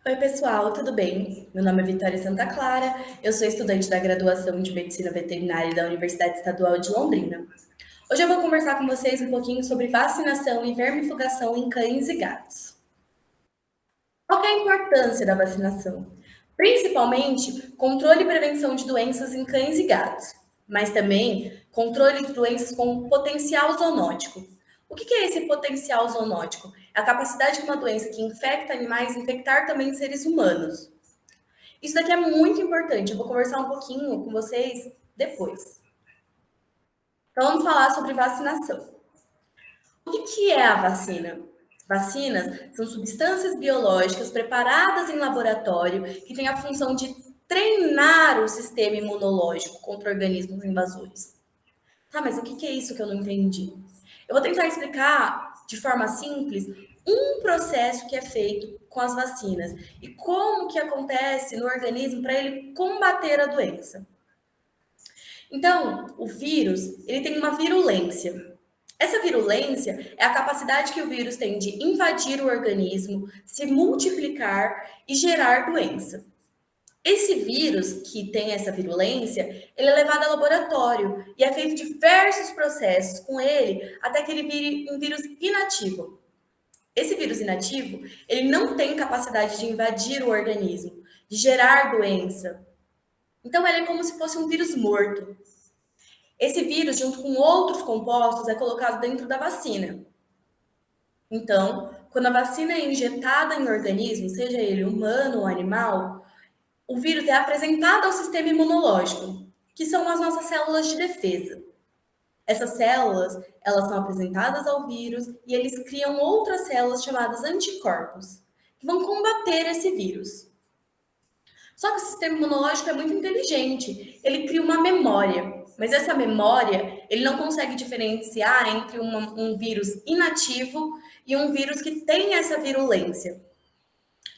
Oi, pessoal, tudo bem? Meu nome é Vitória Santa Clara, eu sou estudante da graduação de Medicina Veterinária da Universidade Estadual de Londrina. Hoje eu vou conversar com vocês um pouquinho sobre vacinação e vermifugação em cães e gatos. Qual que é a importância da vacinação? Principalmente, controle e prevenção de doenças em cães e gatos, mas também controle de doenças com potencial zoonótico. O que é esse potencial zoonótico? É a capacidade de uma doença que infecta animais infectar também seres humanos. Isso daqui é muito importante, eu vou conversar um pouquinho com vocês depois. Então, vamos falar sobre vacinação. O que é a vacina? Vacinas são substâncias biológicas preparadas em laboratório que têm a função de treinar o sistema imunológico contra organismos invasores. Tá, mas o que é isso que eu não entendi? Eu vou tentar explicar de forma simples um processo que é feito com as vacinas e como que acontece no organismo para ele combater a doença. Então, o vírus, ele tem uma virulência. Essa virulência é a capacidade que o vírus tem de invadir o organismo, se multiplicar e gerar doença. Esse vírus que tem essa virulência, ele é levado ao laboratório e é feito diversos processos com ele até que ele vire um vírus inativo. Esse vírus inativo, ele não tem capacidade de invadir o organismo, de gerar doença. Então, ele é como se fosse um vírus morto. Esse vírus, junto com outros compostos, é colocado dentro da vacina. Então, quando a vacina é injetada em organismo, seja ele humano ou animal, o vírus é apresentado ao sistema imunológico, que são as nossas células de defesa. Essas células, elas são apresentadas ao vírus e eles criam outras células chamadas anticorpos, que vão combater esse vírus. Só que o sistema imunológico é muito inteligente, ele cria uma memória, mas essa memória, ele não consegue diferenciar entre um vírus inativo e um vírus que tem essa virulência.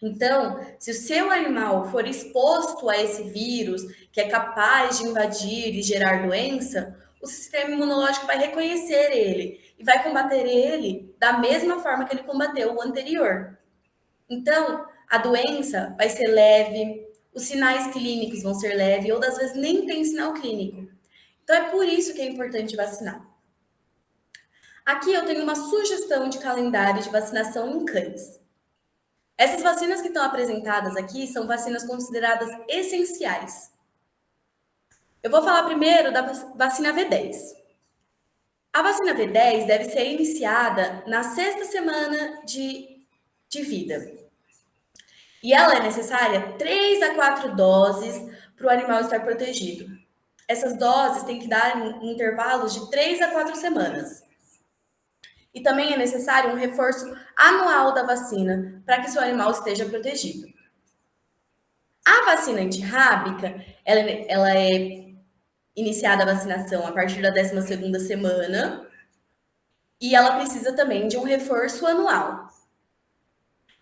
Então, se o seu animal for exposto a esse vírus, que é capaz de invadir e gerar doença, o sistema imunológico vai reconhecer ele e vai combater ele da mesma forma que ele combateu o anterior. Então, a doença vai ser leve, os sinais clínicos vão ser leves, ou às vezes nem tem sinal clínico. Então, é por isso que é importante vacinar. Aqui eu tenho uma sugestão de calendário de vacinação em cães. Essas vacinas que estão apresentadas aqui são vacinas consideradas essenciais. Eu vou falar primeiro da vacina V10. A vacina V10 deve ser iniciada na sexta semana de vida. E ela é necessária 3 a 4 doses para o animal estar protegido. Essas doses têm que dar em intervalos de 3 a 4 semanas. E também é necessário um reforço anual da vacina para que seu animal esteja protegido. A vacina antirrábica, ela é iniciada a vacinação a partir da 12ª semana e ela precisa também de um reforço anual.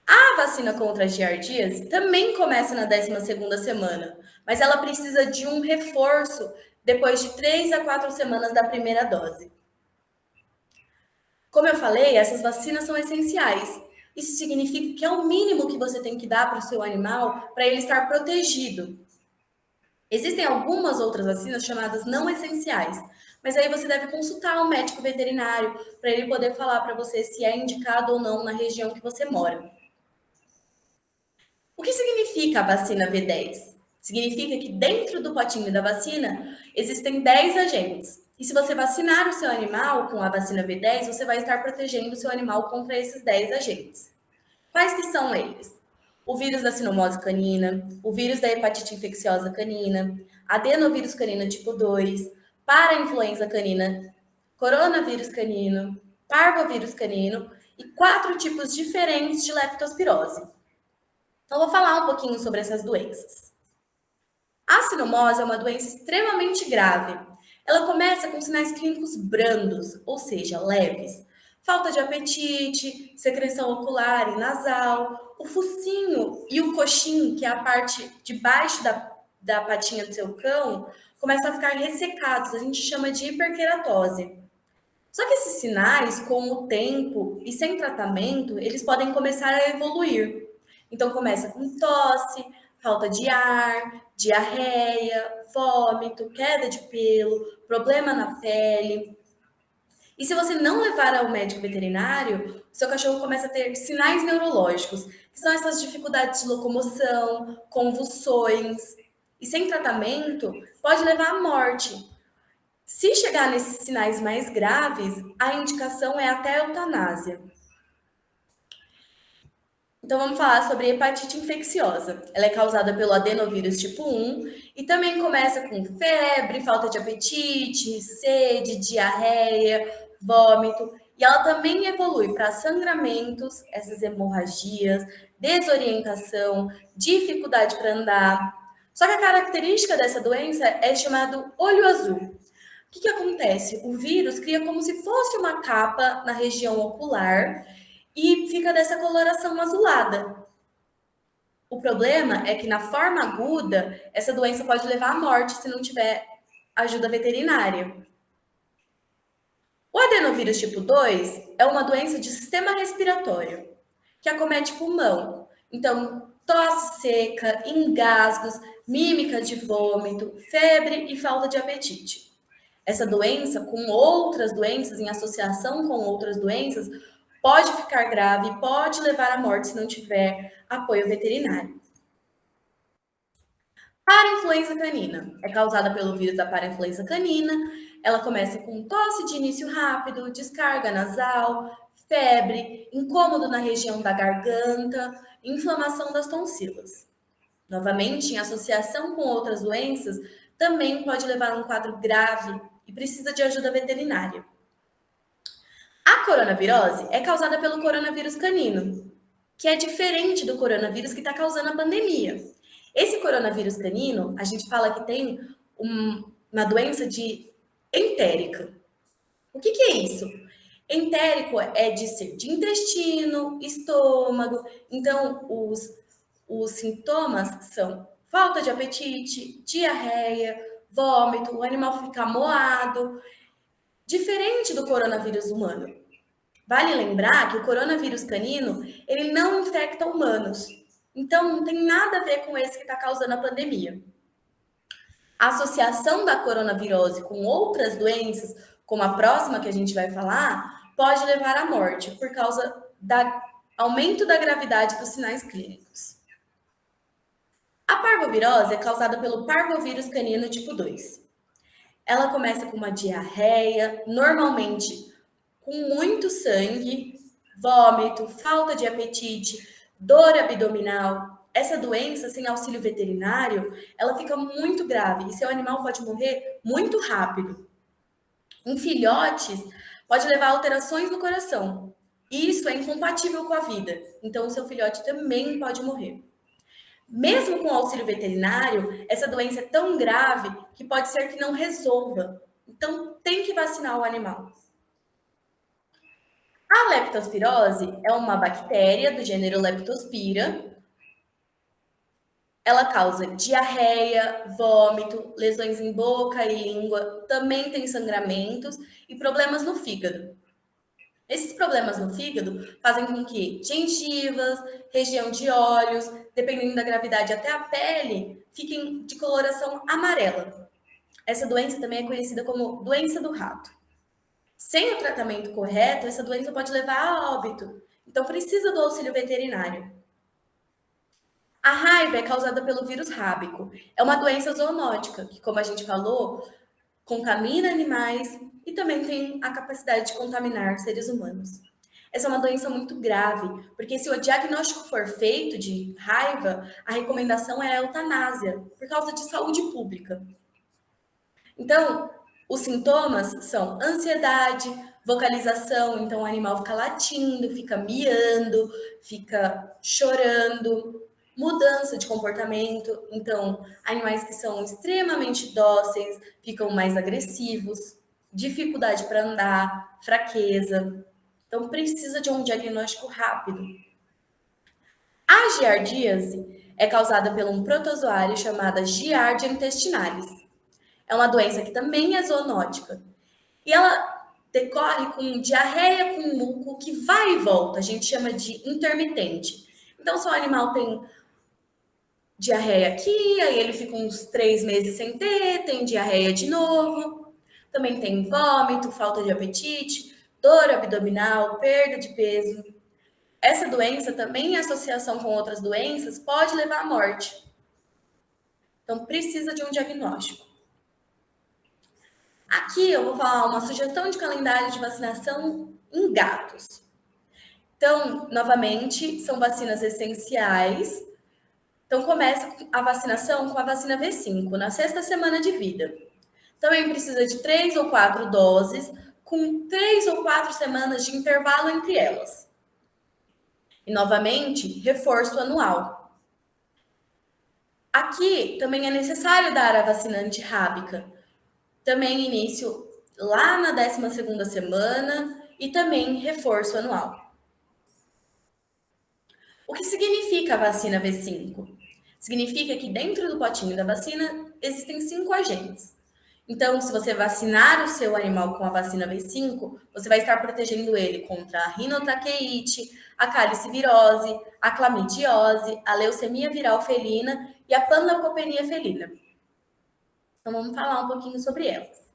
A vacina contra as giardias também começa na 12ª semana, mas ela precisa de um reforço depois de 3 a 4 semanas da primeira dose. Como eu falei, essas vacinas são essenciais. Isso significa que é o mínimo que você tem que dar para o seu animal para ele estar protegido. Existem algumas outras vacinas chamadas não essenciais, mas aí você deve consultar um médico veterinário para ele poder falar para você se é indicado ou não na região que você mora. O que significa a vacina V10? Significa que dentro do potinho da vacina existem 10 agentes. E se você vacinar o seu animal com a vacina V10, você vai estar protegendo o seu animal contra esses 10 agentes. Quais que são eles? O vírus da sinomose canina, o vírus da hepatite infecciosa canina, adenovírus canino tipo 2, parainfluenza canina, coronavírus canino, parvovírus canino e 4 tipos diferentes de leptospirose. Então, eu vou falar um pouquinho sobre essas doenças. A sinomose é uma doença extremamente grave. Ela começa com sinais clínicos brandos, ou seja, leves. Falta de apetite, secreção ocular e nasal, o focinho e o coxim, que é a parte de baixo da patinha do seu cão, começam a ficar ressecados. A gente chama de hiperqueratose. Só que esses sinais, com o tempo e sem tratamento, eles podem começar a evoluir. Então, começa com tosse, falta de ar, diarreia, vômito, queda de pelo, problema na pele. E se você não levar ao médico veterinário, o seu cachorro começa a ter sinais neurológicos, que são essas dificuldades de locomoção, convulsões. E sem tratamento, pode levar à morte. Se chegar nesses sinais mais graves, a indicação é até a eutanásia. Então vamos falar sobre hepatite infecciosa. Ela é causada pelo adenovírus tipo 1 e também começa com febre, falta de apetite, sede, diarreia, vômito. E ela também evolui para sangramentos, essas hemorragias, desorientação, dificuldade para andar. Só que a característica dessa doença é chamado olho azul. O que acontece? O vírus cria como se fosse uma capa na região ocular e fica dessa coloração azulada. O problema é que na forma aguda, essa doença pode levar à morte se não tiver ajuda veterinária. O adenovírus tipo 2 é uma doença de sistema respiratório, que acomete pulmão. Então, tosse seca, engasgos, mímica de vômito, febre e falta de apetite. Essa doença, com outras doenças, em associação com outras doenças, pode ficar grave e pode levar à morte se não tiver apoio veterinário. Parainfluenza canina é causada pelo vírus da parainfluenza canina. Ela começa com tosse de início rápido, descarga nasal, febre, incômodo na região da garganta, inflamação das tonsilas. Novamente, em associação com outras doenças, também pode levar a um quadro grave e precisa de ajuda veterinária. A coronavirose é causada pelo coronavírus canino, que é diferente do coronavírus que está causando a pandemia. Esse coronavírus canino, a gente fala que tem uma doença de entérica. O que é isso? Entérico é de ser de intestino, estômago. Então, os sintomas são falta de apetite, diarreia, vômito, o animal fica moado. Diferente do coronavírus humano. Vale lembrar que o coronavírus canino, ele não infecta humanos. Então, não tem nada a ver com esse que está causando a pandemia. A associação da coronavirose com outras doenças, como a próxima que a gente vai falar, pode levar à morte por causa do aumento da gravidade dos sinais clínicos. A parvovirose é causada pelo parvovírus canino tipo 2. Ela começa com uma diarreia, normalmente com muito sangue, vômito, falta de apetite, dor abdominal. Essa doença, sem auxílio veterinário, ela fica muito grave e seu animal pode morrer muito rápido. Em filhotes, pode levar a alterações no coração. Isso é incompatível com a vida, então o seu filhote também pode morrer. Mesmo com auxílio veterinário, essa doença é tão grave que pode ser que não resolva. Então, tem que vacinar o animal. A leptospirose é uma bactéria do gênero Leptospira. Ela causa diarreia, vômito, lesões em boca e língua, também tem sangramentos e problemas no fígado. Esses problemas no fígado fazem com que gengivas, região de olhos, dependendo da gravidade até a pele, fiquem de coloração amarela. Essa doença também é conhecida como doença do rato. Sem o tratamento correto, essa doença pode levar a óbito. Então, precisa do auxílio veterinário. A raiva é causada pelo vírus rábico. É uma doença zoonótica, que, como a gente falou, contamina animais e também tem a capacidade de contaminar seres humanos. Essa é uma doença muito grave, porque se o diagnóstico for feito de raiva, a recomendação é a eutanásia, por causa de saúde pública. Então, os sintomas são ansiedade, vocalização, então o animal fica latindo, fica miando, fica chorando, mudança de comportamento, então animais que são extremamente dóceis ficam mais agressivos, dificuldade para andar, fraqueza. Então precisa de um diagnóstico rápido. A giardíase é causada por um protozoário chamado Giardia intestinalis. É uma doença que também é zoonótica. E ela decorre com diarreia com muco que vai e volta, a gente chama de intermitente. Então, se o animal tem diarreia aqui, aí ele fica uns 3 meses sem ter, tem diarreia de novo. Também tem vômito, falta de apetite, dor abdominal, perda de peso. Essa doença também, em associação com outras doenças, pode levar à morte. Então, precisa de um diagnóstico. Aqui eu vou falar uma sugestão de calendário de vacinação em gatos. Então, novamente, são vacinas essenciais. Então, começa a vacinação com a vacina V5, na sexta semana de vida. Também precisa de 3 ou 4 doses, com 3 ou 4 semanas de intervalo entre elas. E, novamente, reforço anual. Aqui também é necessário dar a vacina antirrábica. Também início lá na 12ª semana e também reforço anual. O que significa a vacina V5? Significa que dentro do potinho da vacina existem 5 agentes. Então, se você vacinar o seu animal com a vacina V5, você vai estar protegendo ele contra a rinotraqueite, a calicivirose, a clamidiose, a leucemia viral felina e a panleucopenia felina. Então, vamos falar um pouquinho sobre elas.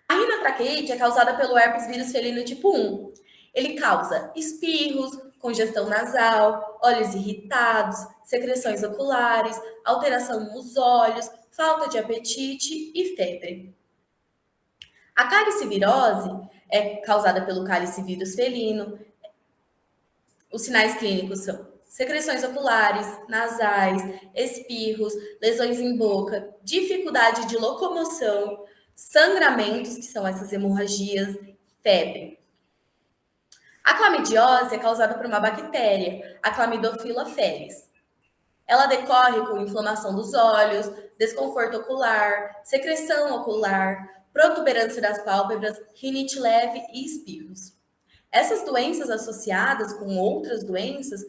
A rinotraqueite é causada pelo herpes vírus felino tipo 1. Ele causa espirros, congestão nasal, olhos irritados, secreções oculares, alteração nos olhos, falta de apetite e febre. A calicivirose é causada pelo calicivírus felino. Os sinais clínicos são secreções oculares, nasais, espirros, lesões em boca, dificuldade de locomoção, sangramentos, que são essas hemorragias, febre. A clamidiose é causada por uma bactéria, a Chlamydophila felis. Ela decorre com inflamação dos olhos, desconforto ocular, secreção ocular, protuberância das pálpebras, rinite leve e espirros. Essas doenças associadas com outras doenças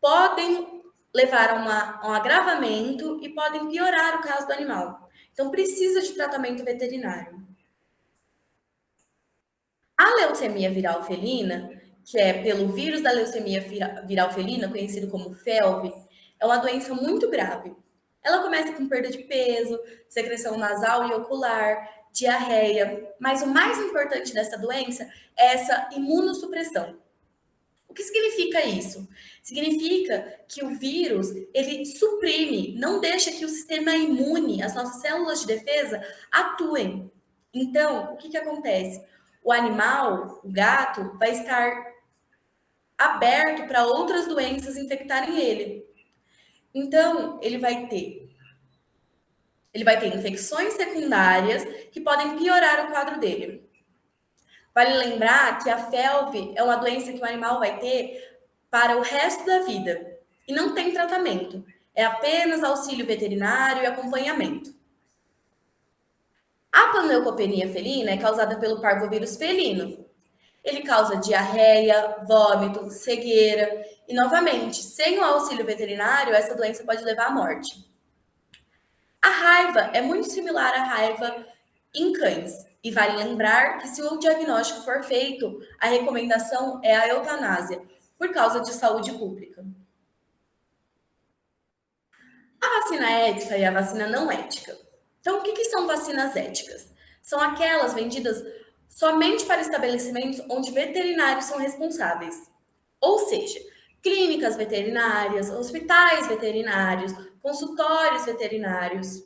podem levar a um agravamento e podem piorar o caso do animal. Então, precisa de tratamento veterinário. A leucemia viral felina, que é pelo vírus da leucemia viral felina, conhecido como FeLV, é uma doença muito grave. Ela começa com perda de peso, secreção nasal e ocular, diarreia, mas o mais importante dessa doença é essa imunossupressão. O que significa isso? Significa que o vírus, ele suprime, não deixa que o sistema imune, as nossas células de defesa, atuem. Então, o que acontece? O animal, o gato, vai estar aberto para outras doenças infectarem ele. Então, ele vai ter infecções secundárias que podem piorar o quadro dele. Vale lembrar que a FeLV é uma doença que o animal vai ter para o resto da vida e não tem tratamento. É apenas auxílio veterinário e acompanhamento. A panleucopenia felina é causada pelo parvovírus felino. Ele causa diarreia, vômito, cegueira e, novamente, sem o auxílio veterinário, essa doença pode levar à morte. A raiva é muito similar à raiva em cães. E vale lembrar que, se o diagnóstico for feito, a recomendação é a eutanásia, por causa de saúde pública. A vacina ética e a vacina não ética. Então, o que são vacinas éticas? São aquelas vendidas somente para estabelecimentos onde veterinários são responsáveis. Ou seja, clínicas veterinárias, hospitais veterinários, consultórios veterinários.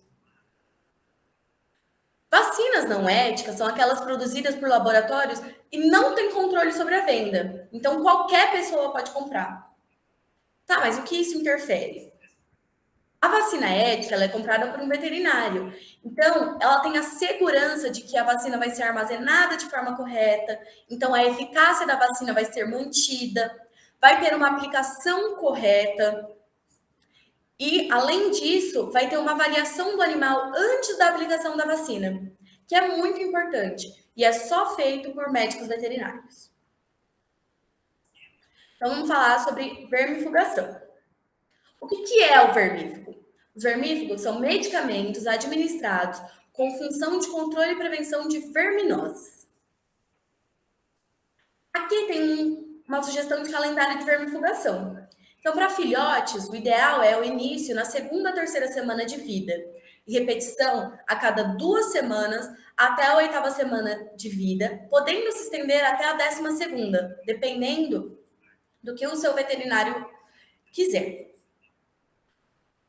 Vacinas não éticas são aquelas produzidas por laboratórios e não têm controle sobre a venda. Então, qualquer pessoa pode comprar. Tá, mas o que isso interfere? A vacina ética, ela é comprada por um veterinário. Então, ela tem a segurança de que a vacina vai ser armazenada de forma correta. Então, a eficácia da vacina vai ser mantida. Vai ter uma aplicação correta. E, além disso, vai ter uma avaliação do animal antes da aplicação da vacina, que é muito importante. E é só feito por médicos veterinários. Então, vamos falar sobre vermifugação. O que é o vermífugo? Os vermífugos são medicamentos administrados com função de controle e prevenção de verminoses. Aqui tem uma sugestão de calendário de vermifugação. Então, para filhotes, o ideal é o início na segunda ou terceira semana de vida e repetição a cada 2 semanas até a 8ª semana de vida, podendo se estender até a 12ª, dependendo do que o seu veterinário quiser.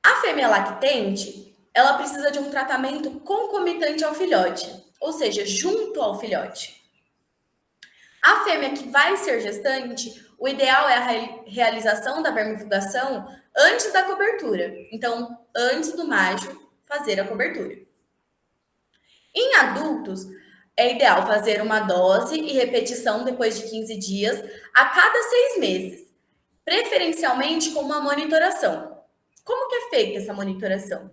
A fêmea lactente, ela precisa de um tratamento concomitante ao filhote, ou seja, junto ao filhote. A fêmea que vai ser gestante, o ideal é a realização da vermifugação antes da cobertura. Então, antes do macho fazer a cobertura. Em adultos, é ideal fazer uma dose e repetição depois de 15 dias a cada 6 meses, preferencialmente com uma monitoração. Como que é feita essa monitoração?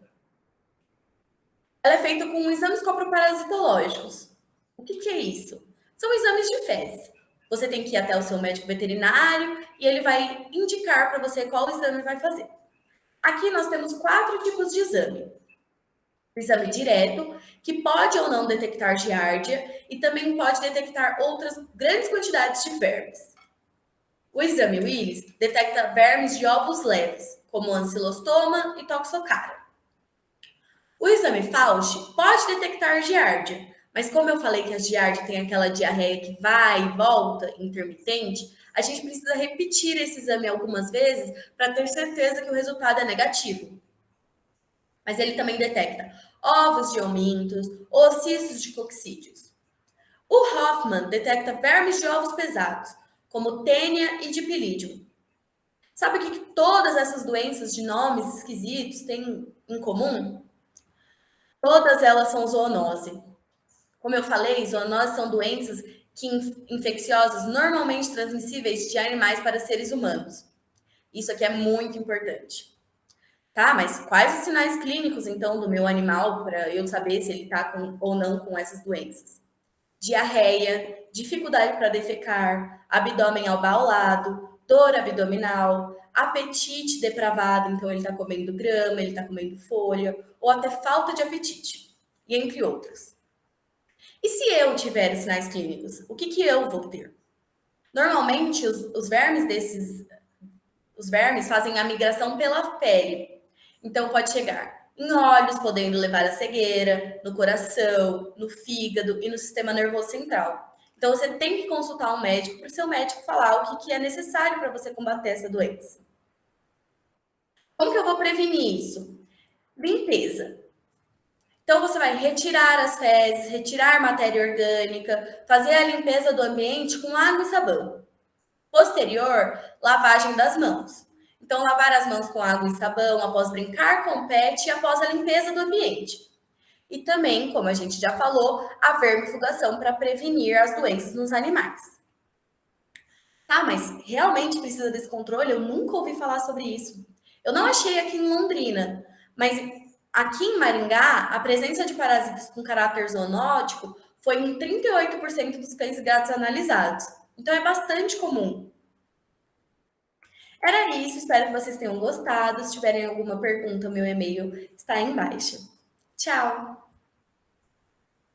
Ela é feita com exames coproparasitológicos. O que é isso? São exames de fezes. Você tem que ir até o seu médico veterinário e ele vai indicar para você qual exame vai fazer. Aqui nós temos 4 tipos de exame. O exame direto, que pode ou não detectar giardia e também pode detectar outras grandes quantidades de vermes. O exame Willis detecta vermes de ovos leves, como ancilostoma e toxocara. O exame Fauci pode detectar giardia, mas como eu falei que a giardia tem aquela diarreia que vai e volta, intermitente, a gente precisa repetir esse exame algumas vezes para ter certeza que o resultado é negativo. Mas ele também detecta ovos de omintos ou cistos de coccídeos. O Hoffman detecta vermes de ovos pesados, como tênia e dipilídeo. Sabe o que todas essas doenças de nomes esquisitos têm em comum? Todas elas são zoonose. Como eu falei, zoonoses são doenças infecciosas normalmente transmissíveis de animais para seres humanos. Isso aqui é muito importante. Tá, mas quais os sinais clínicos, então, do meu animal para eu saber se ele está com ou não com essas doenças? Diarreia, dificuldade para defecar, abdômen abaulado, dor abdominal, apetite depravado, então ele está comendo grama, ele está comendo folha, ou até falta de apetite, e entre outros. E se eu tiver os sinais clínicos, o que eu vou ter? Normalmente, os vermes fazem a migração pela pele. Então, pode chegar em olhos, podendo levar à cegueira, no coração, no fígado e no sistema nervoso central. Então, você tem que consultar um médico para o seu médico falar o que é necessário para você combater essa doença. Como que eu vou prevenir isso? Limpeza. Então, você vai retirar as fezes, retirar matéria orgânica, fazer a limpeza do ambiente com água e sabão. Posterior, lavagem das mãos. Então, lavar as mãos com água e sabão após brincar com o pet e após a limpeza do ambiente. E também, como a gente já falou, a vermifugação para prevenir as doenças nos animais. Tá, mas realmente precisa desse controle? Eu nunca ouvi falar sobre isso. Eu não achei aqui em Londrina, mas aqui em Maringá, a presença de parasitas com caráter zoonótico foi em 38% dos cães e gatos analisados. Então, é bastante comum. Era isso, espero que vocês tenham gostado. Se tiverem alguma pergunta, o meu e-mail está aí embaixo. Tchau!